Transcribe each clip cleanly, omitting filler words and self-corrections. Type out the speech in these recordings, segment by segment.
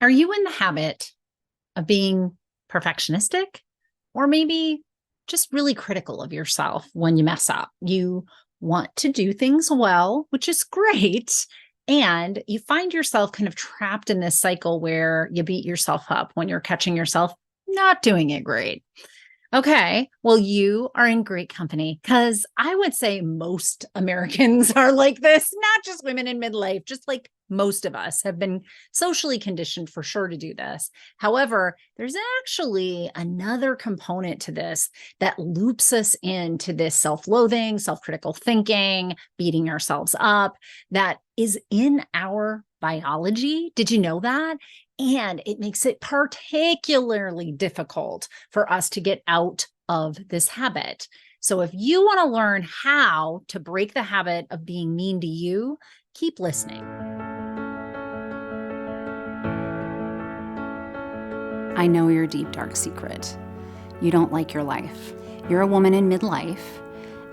Are you in the habit of being perfectionistic or maybe just really critical of yourself when you mess up? You want to do things well, which is great. And you find yourself kind of trapped in this cycle where you beat yourself up when you're catching yourself not doing it great. Okay, well, you are in great company because I would say most Americans are like this, not just women in midlife, just like most of us have been socially conditioned for sure to do this. However, there's actually another component to this that loops us into this self-loathing, self-critical thinking, beating ourselves up that is in our biology. Did you know that? And it makes it particularly difficult for us to get out of this habit. So if you want to learn how to break the habit of being mean to you, keep listening. I know your deep, dark secret. You don't like your life. You're a woman in midlife,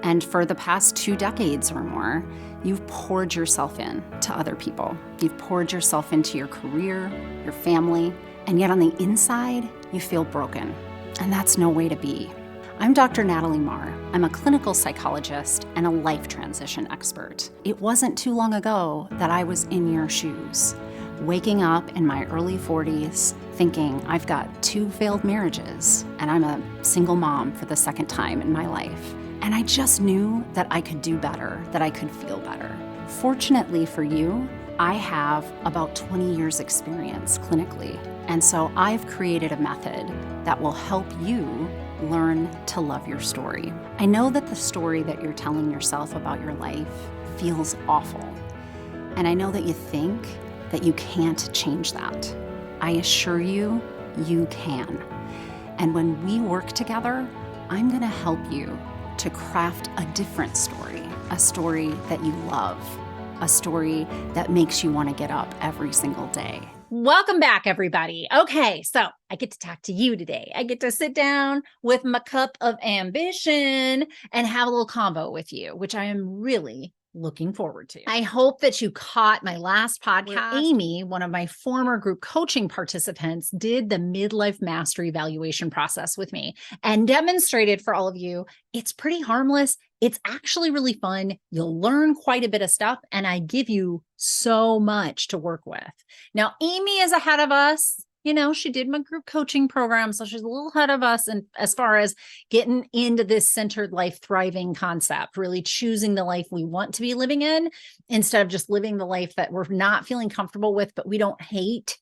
and for the past 2 decades or more, you've poured yourself in to other people. You've poured yourself into your career, your family, and yet on the inside, you feel broken. And that's no way to be. I'm Dr. Natalie Marr. I'm a clinical psychologist and a life transition expert. It wasn't too long ago that I was in your shoes, waking up in my early 40s, thinking I've got 2 failed marriages, and I'm a single mom for the second time in my life. And I just knew that I could do better, that I could feel better. Fortunately for you, I have about 20 years experience clinically. And so I've created a method that will help you learn to love your story. I know that the story that you're telling yourself about your life feels awful. And I know that you think that you can't change that. I assure you, you can. And when we work together, I'm gonna help you to craft a different story, a story that you love, a story that makes you want to get up every single day. Welcome back, everybody. Okay, so I get to talk to you today. I get to sit down with my cup of ambition and have a little convo with you, which I am really looking forward to. I hope that you caught my last podcast. Amy, one of my former group coaching participants, did the midlife mastery evaluation process with me and demonstrated for all of you, it's pretty harmless. It's actually really fun. You'll learn quite a bit of stuff, and I give you so much to work with. Now, Amy is ahead of us. You know, she did my group coaching program, so she's a little ahead of us. And as far as getting into this centered life thriving concept, really choosing the life we want to be living in instead of just living the life that we're not feeling comfortable with, but we don't hate.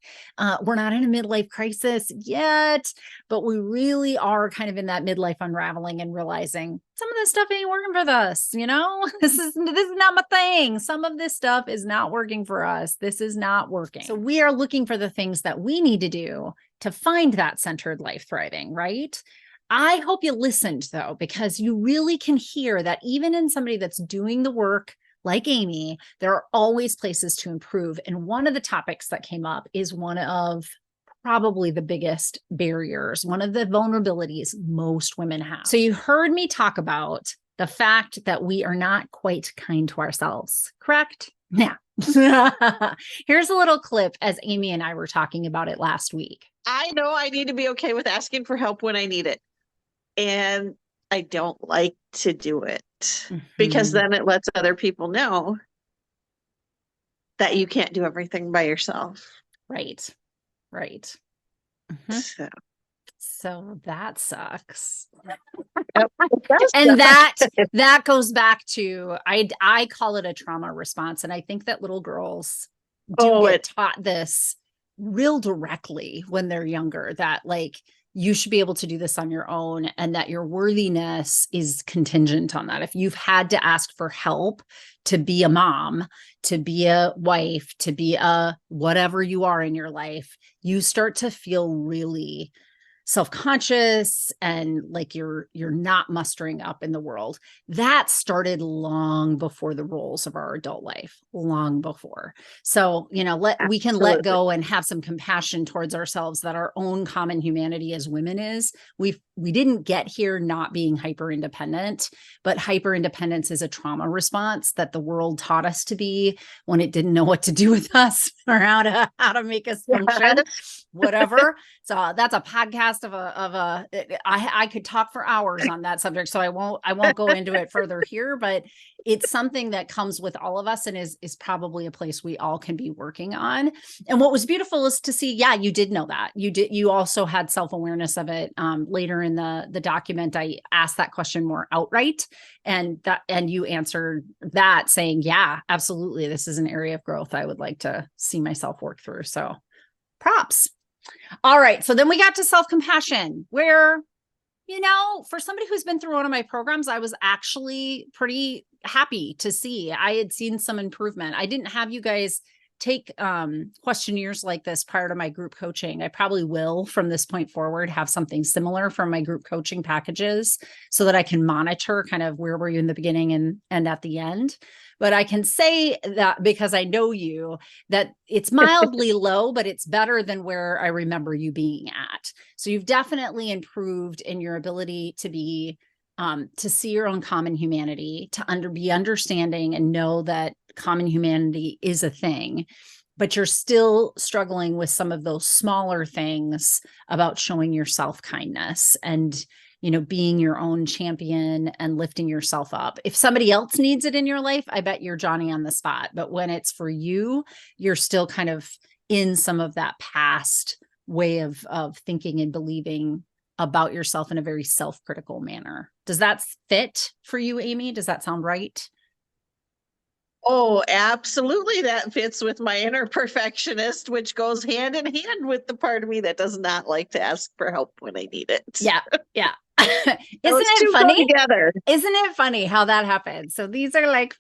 We're not in a midlife crisis yet, but we really are kind of in that midlife unraveling and realizing some of this stuff ain't working for us. You know, this is not my thing. Some of this stuff is not working for us. This is not working. So we are looking for the things that we need to do to find that centered life thriving, right? I hope you listened though, because you really can hear that even in somebody that's doing the work like Amy, there are always places to improve. And one of the topics that came up is one of probably the biggest barriers, one of the vulnerabilities most women have. So you heard me talk about the fact that we are not quite kind to ourselves, correct? Yeah. Here's a little clip as Amy and I were talking about it last week. I know I need to be okay with asking for help when I need it. And I don't like to do it because then it lets other people know that you can't do everything by yourself. Right. Right. So that sucks. And that goes back to, I call it a trauma response. And I think that little girls get taught this real directly when they're younger, that like, you should be able to do this on your own and that your worthiness is contingent on that. If you've had to ask for help to be a mom, to be a wife, to be a whatever you are in your life, you start to feel really self-conscious and like you're not mustering up in the world. That started long before the roles of our adult life, long before. So, you know, we can let go and have some compassion towards ourselves that our own common humanity as women is. We didn't get here not being hyper independent, but hyper independence is a trauma response that the world taught us to be when it didn't know what to do with us. or how to make us function, whatever. So that's a podcast I could talk for hours on that subject. So I won't go into it further here, but it's something that comes with all of us and is probably a place we all can be working on. And what was beautiful is to see, yeah, you did know that. You also had self-awareness of it. Later in the document, I asked that question more outright, and you answered that saying, yeah, absolutely. This is an area of growth I would like to see myself work through. So props. All right. So then we got to self-compassion, where, for somebody who's been through one of my programs, I was actually pretty happy to see I had seen some improvement. I didn't have you guys take questionnaires like this prior to my group coaching. I probably will from this point forward have something similar from my group coaching packages so that I can monitor kind of where were you in the beginning and at the end. But I can say that because I know you, that it's mildly low, but it's better than where I remember you being at. So you've definitely improved in your ability to be to see your own common humanity, to be understanding and know that common humanity is a thing, but you're still struggling with some of those smaller things about showing yourself kindness and, being your own champion and lifting yourself up. If somebody else needs it in your life, I bet you're Johnny on the spot. But when it's for you, you're still kind of in some of that past way of thinking and believing about yourself in a very self-critical manner. Does that fit for you, Amy? Does that sound right? Oh, absolutely. That fits with my inner perfectionist, which goes hand in hand with the part of me that does not like to ask for help when I need it. Yeah. Yeah. Isn't Those two it go funny? together. Isn't it funny how that happens? So these are like,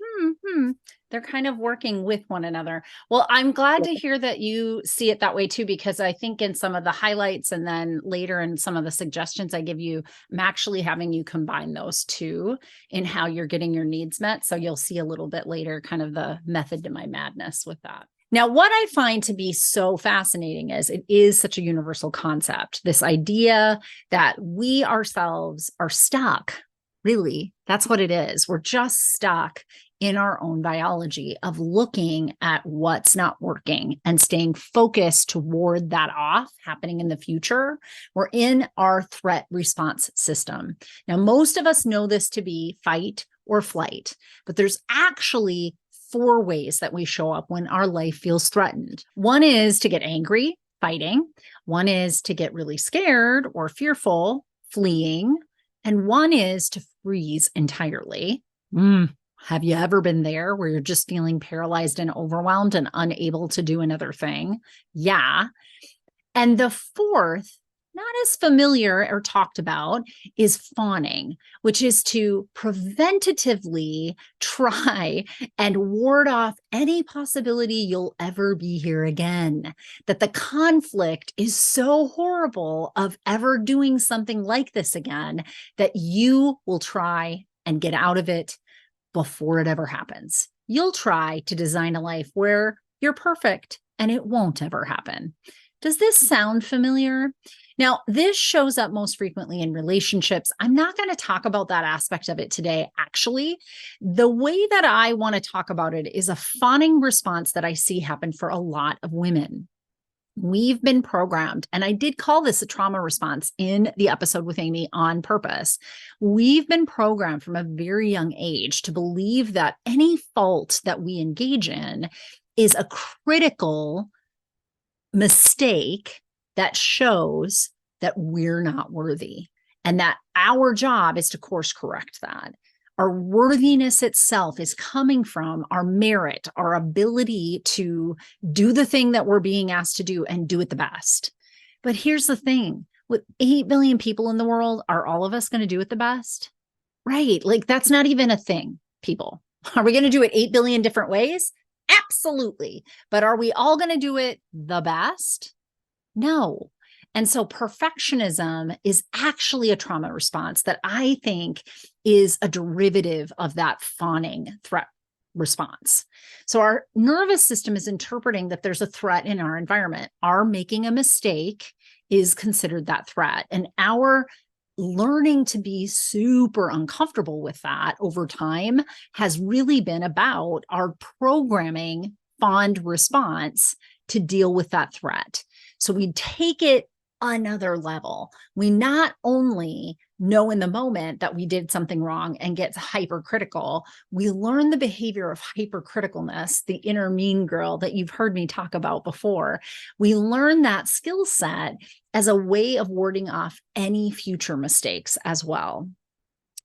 they're kind of working with one another. Well, I'm glad to hear that you see it that way too, because I think in some of the highlights and then later in some of the suggestions I give you, I'm actually having you combine those two in how you're getting your needs met. So you'll see a little bit later kind of the method to my madness with that. Now, what I find to be so fascinating is it is such a universal concept, this idea that we ourselves are stuck. Really, that's what it is. We're just stuck in our own biology of looking at what's not working and staying focused toward that off happening in the future. We're in our threat response system. Now, most of us know this to be fight or flight, but there's actually 4 ways that we show up when our life feels threatened. One is to get angry, fighting. One is to get really scared or fearful, fleeing. And one is to freeze entirely. Have you ever been there where you're just feeling paralyzed and overwhelmed and unable to do another thing? Yeah. And the fourth, not as familiar or talked about, is fawning, which is to preventatively try and ward off any possibility you'll ever be here again. That the conflict is so horrible of ever doing something like this again that you will try and get out of it before it ever happens. You'll try to design a life where you're perfect and it won't ever happen. Does this sound familiar? Now, this shows up most frequently in relationships. I'm not going to talk about that aspect of it today. Actually, the way that I want to talk about it is a fawning response that I see happen for a lot of women. We've been programmed, and I did call this a trauma response in the episode with Amy on purpose. We've been programmed from a very young age to believe that any fault that we engage in is a critical mistake that shows that we're not worthy and that our job is to course correct that. Our worthiness itself is coming from our merit, our ability to do the thing that we're being asked to do and do it the best. But here's the thing, with 8 billion people in the world, are all of us going to do it the best? Right. Like that's not even a thing, people. Are we going to do it 8 billion different ways? Absolutely. But are we all going to do it the best? No. And so perfectionism is actually a trauma response that I think is a derivative of that fawning threat response. So our nervous system is interpreting that there's a threat in our environment. Our making a mistake is considered that threat. And our learning to be super uncomfortable with that over time has really been about our programming fond response to deal with that threat. So we take it another level. We not only know in the moment that we did something wrong and get hypercritical, we learn the behavior of hypercriticalness, the inner mean girl that you've heard me talk about before. We learn that skill set as a way of warding off any future mistakes as well.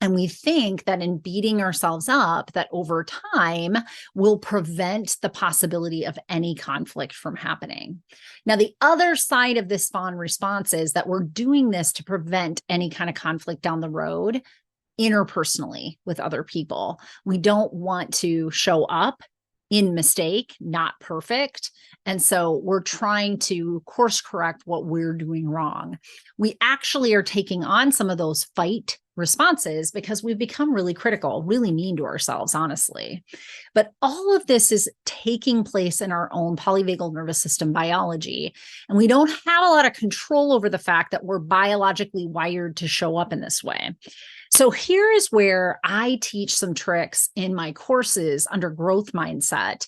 And we think that in beating ourselves up, that over time will prevent the possibility of any conflict from happening. Now, the other side of this fawn response is that we're doing this to prevent any kind of conflict down the road interpersonally with other people. We don't want to show up in mistake, not perfect. And so we're trying to course correct what we're doing wrong. We actually are taking on some of those fight responses because we've become really critical, really mean to ourselves, honestly. But all of this is taking place in our own polyvagal nervous system biology. And we don't have a lot of control over the fact that we're biologically wired to show up in this way. So here is where I teach some tricks in my courses under growth mindset.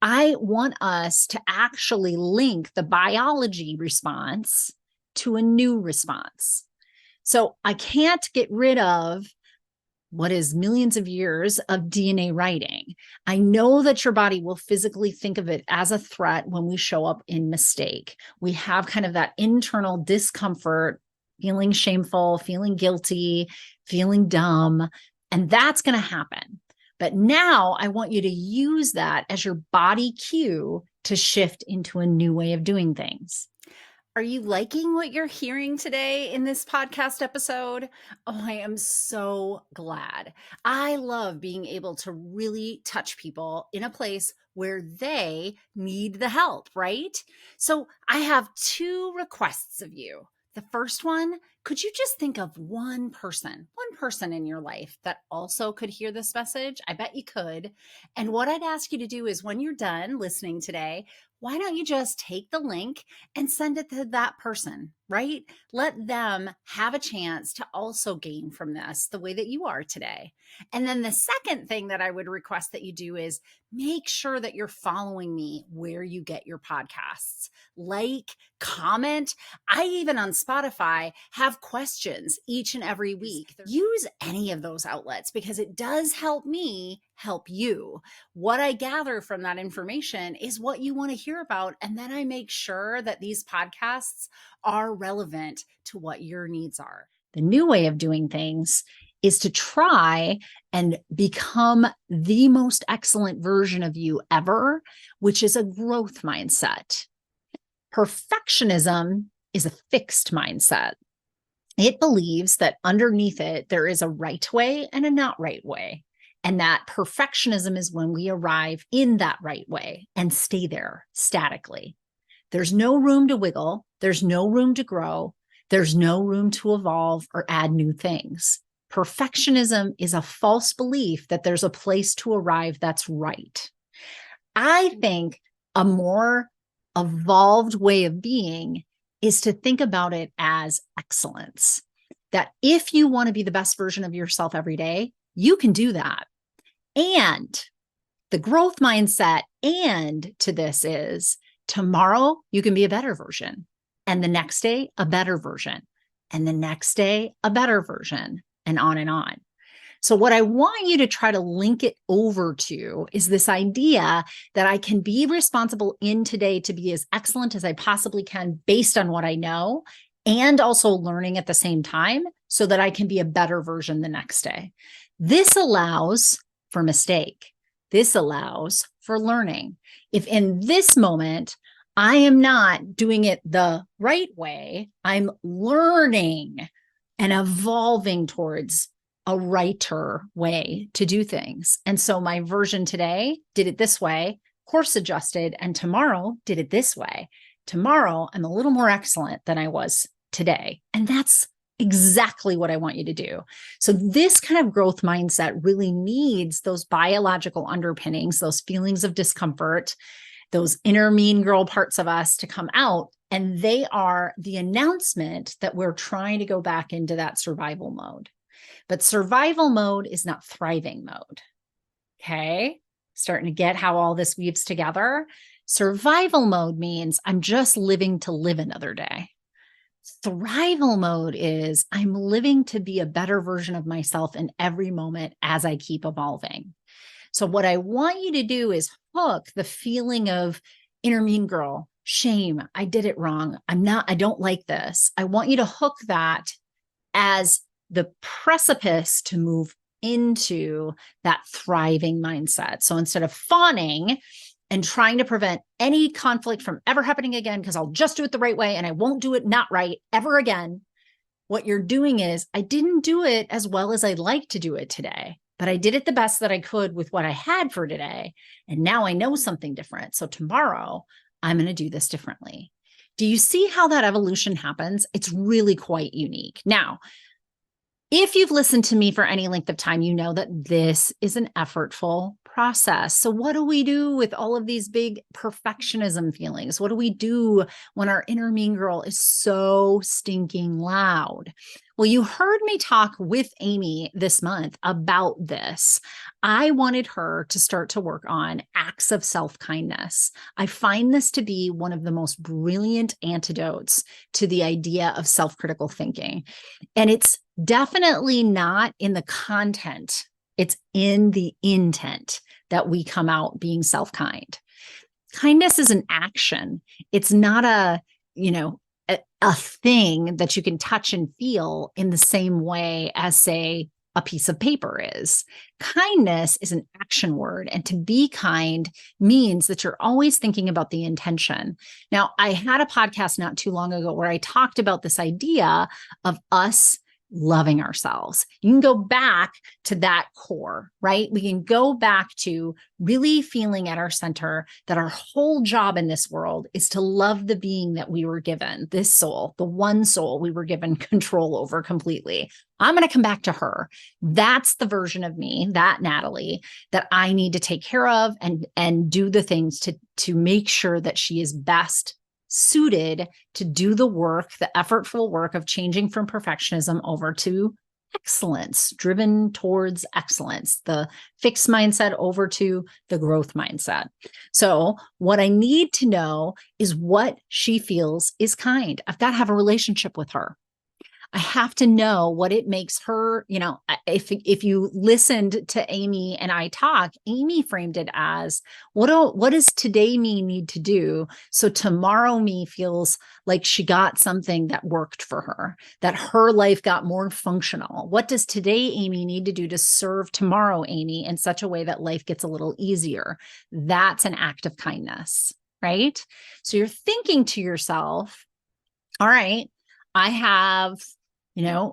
I want us to actually link the biology response to a new response. So I can't get rid of what is millions of years of DNA writing. I know that your body will physically think of it as a threat when we show up in mistake. We have kind of that internal discomfort, feeling shameful, feeling guilty, feeling dumb, and that's going to happen. But now I want you to use that as your body cue to shift into a new way of doing things. Are you liking what you're hearing today in this podcast episode? Oh, I am so glad. I love being able to really touch people in a place where they need the help, right? So I have two requests of you. The first one, could you just think of one person in your life that also could hear this message? I bet you could. And what I'd ask you to do is when you're done listening today, why don't you just take the link and send it to that person, right? Let them have a chance to also gain from this the way that you are today. And then the second thing that I would request that you do is make sure that you're following me where you get your podcasts. Like, comment. I even on Spotify have questions each and every week. Use any of those outlets because it does help me help you. What I gather from that information is what you want to hear about. And then I make sure that these podcasts are relevant to what your needs are. The new way of doing things is to try and become the most excellent version of you ever, which is a growth mindset. Perfectionism is a fixed mindset. It believes that underneath it, there is a right way and a not right way. And that perfectionism is when we arrive in that right way and stay there statically. There's no room to wiggle. There's no room to grow. There's no room to evolve or add new things. Perfectionism is a false belief that there's a place to arrive that's right. I think a more evolved way of being is to think about it as excellence. That if you want to be the best version of yourself every day, you can do that. And the growth mindset and to this is tomorrow you can be a better version. And the next day, a better version. And the next day, a better version. And on and on. So what I want you to try to link it over to is this idea that I can be responsible in today to be as excellent as I possibly can based on what I know and also learning at the same time so that I can be a better version the next day. This allows for mistake. This allows for learning. If in this moment, I am not doing it the right way, I'm learning and evolving towards a righter way to do things. And so my version today did it this way, course adjusted, and tomorrow did it this way. Tomorrow, I'm a little more excellent than I was today. And that's exactly what I want you to do. So this kind of growth mindset really needs those biological underpinnings, those feelings of discomfort, those inner mean girl parts of us to come out. And they are the announcement that we're trying to go back into that survival mode. But survival mode is not thriving mode. Okay. Starting to get how all this weaves together. Survival mode means I'm just living to live another day. Thrival mode is I'm living to be a better version of myself in every moment as I keep evolving. So what I want you to do is hook the feeling of inner mean girl, shame, I did it wrong. I don't like this. I want you to hook that as the precipice to move into that thriving mindset. So instead of fawning and trying to prevent any conflict from ever happening again, because I'll just do it the right way and I won't do it not right ever again, what you're doing is, I didn't do it as well as I'd like to do it today, but I did it the best that I could with what I had for today. And now I know something different. So tomorrow I'm going to do this differently. Do you see how that evolution happens? It's really quite unique. Now, if you've listened to me for any length of time, you know that this is an effortful process. So what do we do with all of these big perfectionism feelings? What do we do when our inner mean girl is so stinking loud? Well, you heard me talk with Amy this month about this. I wanted her to start to work on acts of self-kindness. I find this to be one of the most brilliant antidotes to the idea of self-critical thinking. And it's definitely not in the content. It's in the intent that we come out being self-kind. Kindness is an action. It's not a thing that you can touch and feel in the same way as, say, a piece of paper is. Kindness is an action word, and to be kind means that you're always thinking about the intention. Now, I had a podcast not too long ago where I talked about this idea of us loving ourselves. You can go back to that core, right? We can go back to really feeling at our center that our whole job in this world is to love the being that we were given, this soul, the one soul we were given control over completely. I'm going to come back to her. That's the version of me, that Natalie, that I need to take care of and do the things to make sure that she is best suited to do the work, the effortful work of changing from perfectionism over to excellence, driven towards excellence, the fixed mindset over to the growth mindset. So what I need to know is what she feels is kind. I've got to have a relationship with her. I have to know what it makes her, if you listened to Amy and I talk, Amy framed it as, what does today me need to do so tomorrow me feels like she got something that worked for her, that her life got more functional? What does today Amy need to do to serve tomorrow Amy in such a way that life gets a little easier? That's an act of kindness, right? So you're thinking to yourself, all right, I have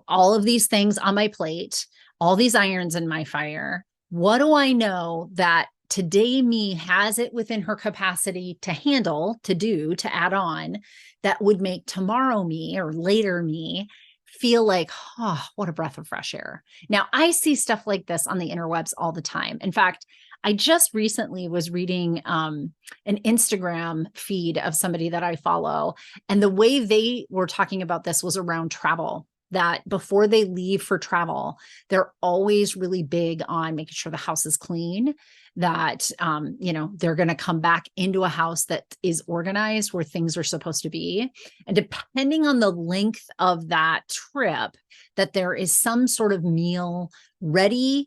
all of these things on my plate, all these irons in my fire. What do I know that today me has it within her capacity to handle, to do, to add on, that would make tomorrow me or later me feel like, oh, what a breath of fresh air. Now, I see stuff like this on the interwebs all the time. In fact, I just recently was reading an Instagram feed of somebody that I follow, and the way they were talking about this was around travel. That before they leave for travel, they're always really big on making sure the house is clean, that, they're going to come back into a house that is organized where things are supposed to be. And depending on the length of that trip, that there is some sort of meal ready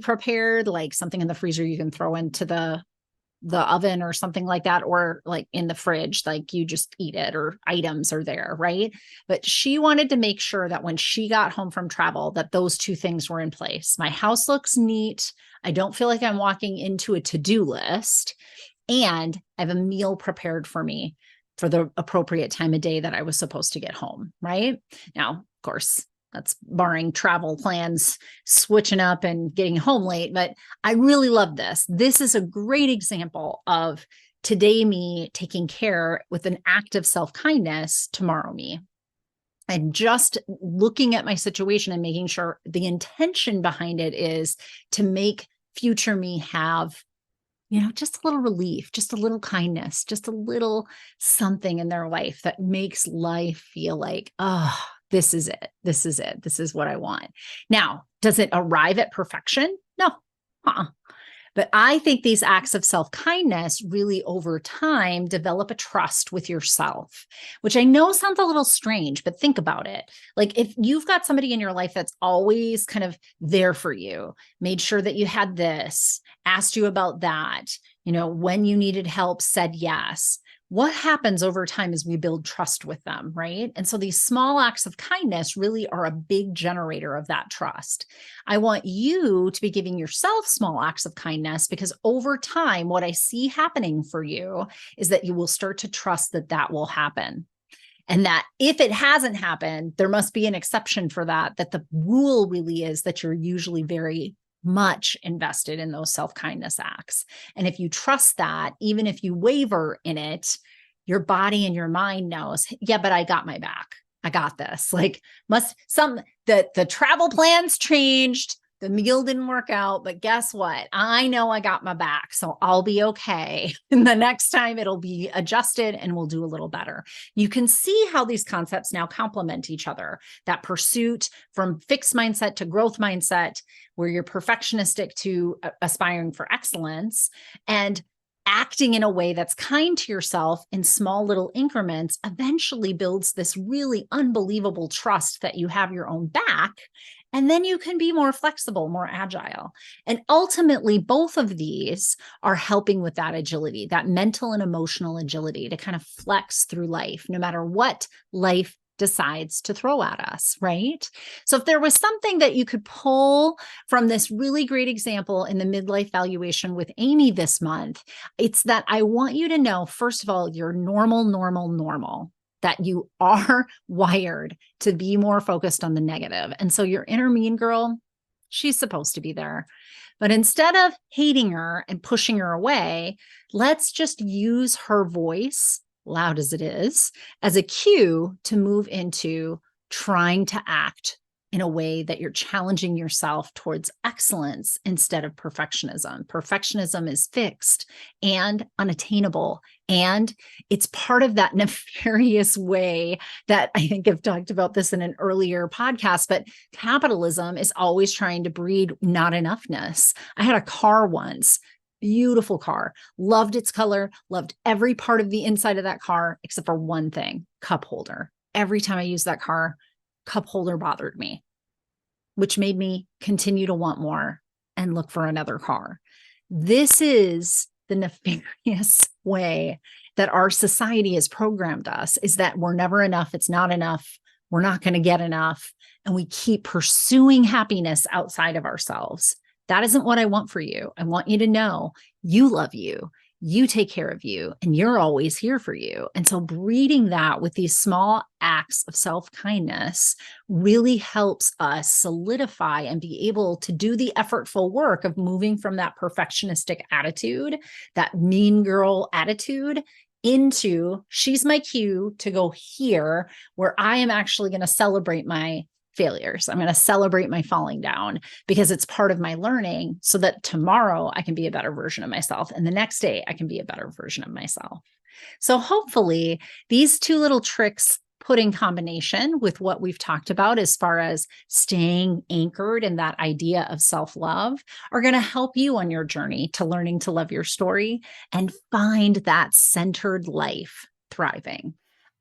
prepared, like something in the freezer you can throw into the oven or something like that, or like in the fridge, like you just eat it, or items are there, right? But she wanted to make sure that when she got home from travel, that those two things were in place. My house looks neat. I don't feel like I'm walking into a to-do list, and I have a meal prepared for me for the appropriate time of day that I was supposed to get home, right? Now, of course, that's barring travel plans switching up and getting home late. But I really love this. This is a great example of today me taking care with an act of self-kindness, tomorrow me. And just looking at my situation and making sure the intention behind it is to make future me have, just a little relief, just a little kindness, just a little something in their life that makes life feel like, oh, this is it. This is it. This is what I want. Now, does it arrive at perfection? No. But I think these acts of self-kindness really over time develop a trust with yourself, which I know sounds a little strange, but think about it. Like if you've got somebody in your life that's always kind of there for you, made sure that you had this, asked you about that, when you needed help, said yes. What happens over time is we build trust with them, right? And so these small acts of kindness really are a big generator of that trust. I want you to be giving yourself small acts of kindness because over time, what I see happening for you is that you will start to trust that that will happen. And that if it hasn't happened, there must be an exception for that, that the rule really is that you're usually very much invested in those self-kindness acts. And if you trust that, even if you waver in it, your body and your mind knows, yeah, but I got my back. I got this. Like the travel plans changed. The meal didn't work out, but guess what? I know I got my back, so I'll be okay. And the next time it'll be adjusted and we'll do a little better. You can see how these concepts now complement each other. That pursuit from fixed mindset to growth mindset, where you're perfectionistic to aspiring for excellence, and acting in a way that's kind to yourself in small little increments eventually builds this really unbelievable trust that you have your own back. And then you can be more flexible, more agile. And ultimately, both of these are helping with that agility, that mental and emotional agility to kind of flex through life, no matter what life decides to throw at us, right? So if there was something that you could pull from this really great example in the midlife valuation with Amy this month, it's that I want you to know, first of all, you're normal, that you are wired to be more focused on the negative. And so your inner mean girl, she's supposed to be there. But instead of hating her and pushing her away, let's just use her voice, loud as it is, as a cue to move into trying to act in a way that you're challenging yourself towards excellence instead of perfectionism. Perfectionism is fixed and unattainable. And it's part of that nefarious way that I think I've talked about this in an earlier podcast, but capitalism is always trying to breed not enoughness. I had a car once. Beautiful car, loved its color, loved every part of the inside of that car, except for one thing, cup holder. Every time I used that car, cup holder bothered me, which made me continue to want more and look for another car. This is the nefarious way that our society has programmed us, is that we're never enough. It's not enough. We're not going to get enough. And we keep pursuing happiness outside of ourselves. That isn't what I want for you. I want you to know you love you, you take care of you, and you're always here for you. And so breeding that with these small acts of self-kindness really helps us solidify and be able to do the effortful work of moving from that perfectionistic attitude, that mean girl attitude, into she's my cue to go here, where I am actually going to celebrate my failures. I'm going to celebrate my falling down because it's part of my learning, so that tomorrow I can be a better version of myself. And the next day I can be a better version of myself. So hopefully these two little tricks put in combination with what we've talked about as far as staying anchored in that idea of self-love are going to help you on your journey to learning to love your story and find that centered life thriving.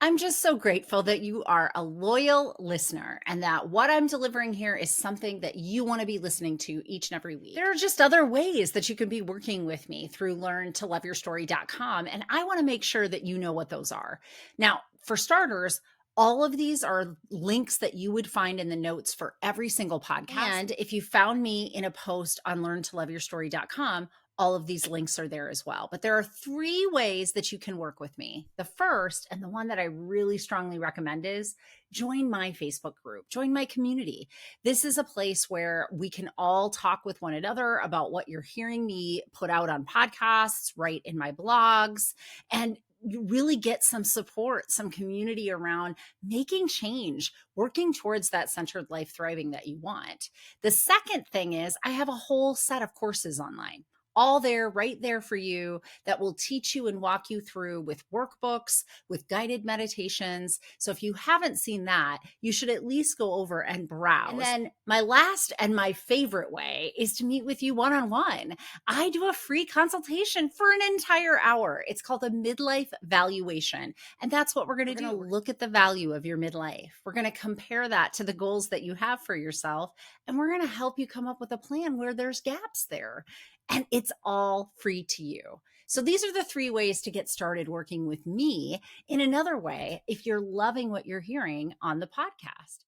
I'm just so grateful that you are a loyal listener and that what I'm delivering here is something that you want to be listening to each and every week. There are just other ways that you can be working with me through learntoloveyourstory.com, and I want to make sure that you know what those are. Now, for starters, all of these are links that you would find in the notes for every single podcast. And if you found me in a post on learntoloveyourstory.com, all of these links are there as well. But there are 3 ways that you can work with me. The first, and the one that I really strongly recommend, is join my Facebook group, join my community. This is a place where we can all talk with one another about what you're hearing me put out on podcasts, write in my blogs, and you really get some support, some community around making change, working towards that centered life thriving that you want. The second thing is I have a whole set of courses online. all there, right there for you, that will teach you and walk you through with workbooks, with guided meditations. So if you haven't seen that, you should at least go over and browse. And then my last and my favorite way is to meet with you one-on-one. I do a free consultation for an entire hour. It's called a midlife valuation. And that's what we're going to do. Look at the value of your midlife. We're going to compare that to the goals that you have for yourself. And we're going to help you come up with a plan where there's gaps there. And it's all free to you. So these are the 3 ways to get started working with me in another way if you're loving what you're hearing on the podcast.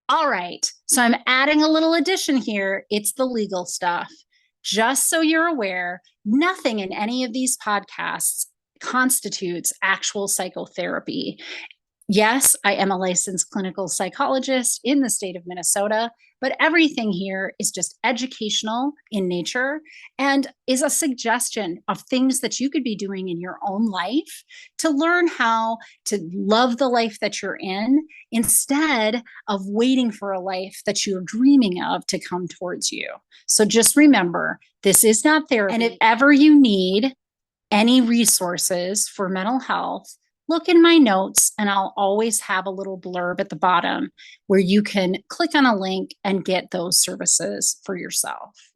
All right. So I'm adding a little addition here. It's the legal stuff. Just so you're aware, nothing in any of these podcasts constitutes actual psychotherapy. Yes, I am a licensed clinical psychologist in the state of Minnesota, but everything here is just educational in nature and is a suggestion of things that you could be doing in your own life to learn how to love the life that you're in instead of waiting for a life that you're dreaming of to come towards you. So just remember, this is not therapy. And if ever you need any resources for mental health, look in my notes and I'll always have a little blurb at the bottom where you can click on a link and get those services for yourself.